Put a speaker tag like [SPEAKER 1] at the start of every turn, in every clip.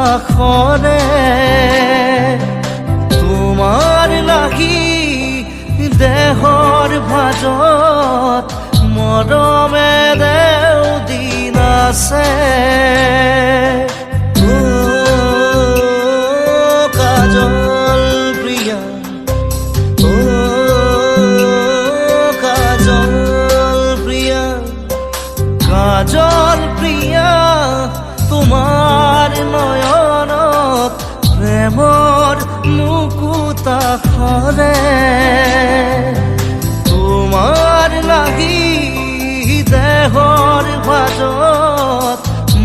[SPEAKER 1] কাষৰে তোমাৰ লাগি দেহৰ ভাজত মৰমে দেও দিন আছে কাজল প্ৰিয়া কাজল প্ৰিয়া কাজল প্ৰিয়া তোমাৰ নয়নত প্ৰেমৰ মুকুতা খৰে তোমাৰ লাগি দেহৰ ভাজত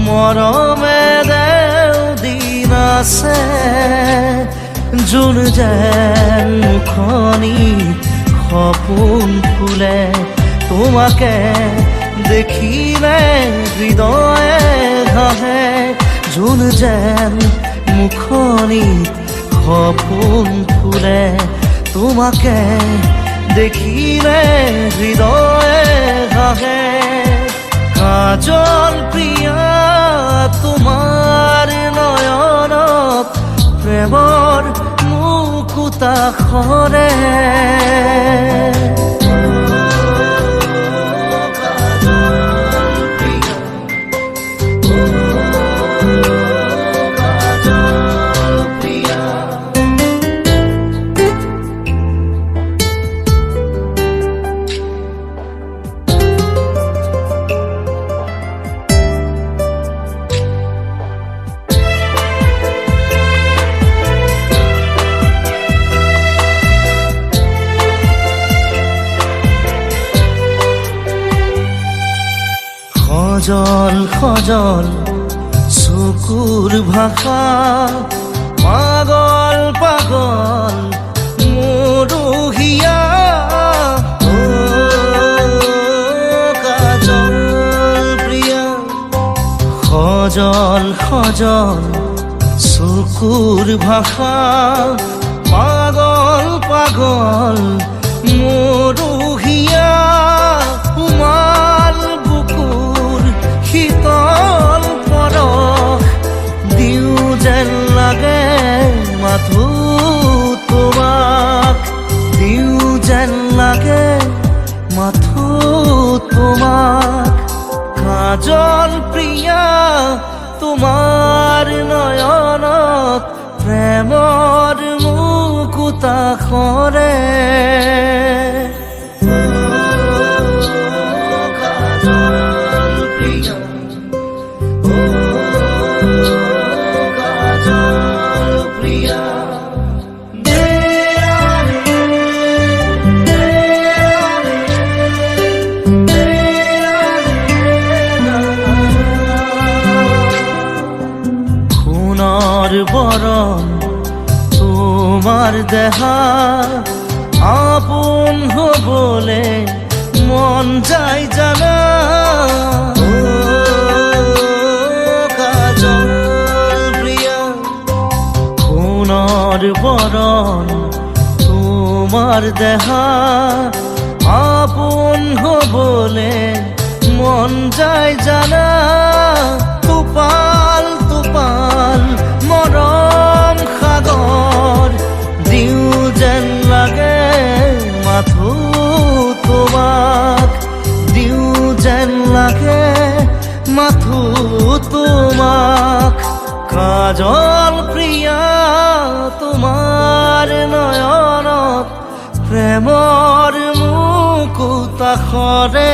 [SPEAKER 1] মৰমে দেও দিন আছে জোন যেন মুখনি সপোন ফুলে তোমাকে দেখিলে হৃদয়ে ঘাহে জোন যেন মুখনি সপোন ফুলে তোমাকে দেখিলে হৃদয়ে ঘাহে কাজল প্ৰিয়া তোমাৰ নয়নত প্ৰেমৰ মুকুতা খৰে সজল সজল চকুৰ ভাষা পাগল পাগল মৰুহিয়া কাজল প্ৰিয়া সজল সজল চকুৰ ভাষা পাগল পাগল মৰুহিয়া শীতল পৰশ দিও যেন লাগে মাথো তোমাক দিও যেন লাগে মাথো তোমাক কাজল প্ৰিয়া তোমাৰ নয়নত প্ৰেমৰ মুকুতা খৰে বরণ তোমার দেহা আপন হবলে মন যায় জানা কাজল প্রিয়া সোণৰ বরণ তোমার দেহা আপন হবলে মন যায় জানা তোপাল তোপাল মৰম সাগৰ দিও যেন লাগে মাথো তোমাক দিও যেন লাগে মাথো তোমাক কাজল প্ৰিয়া তোমাৰ নয়নত প্ৰেমৰ মুকুতা খৰে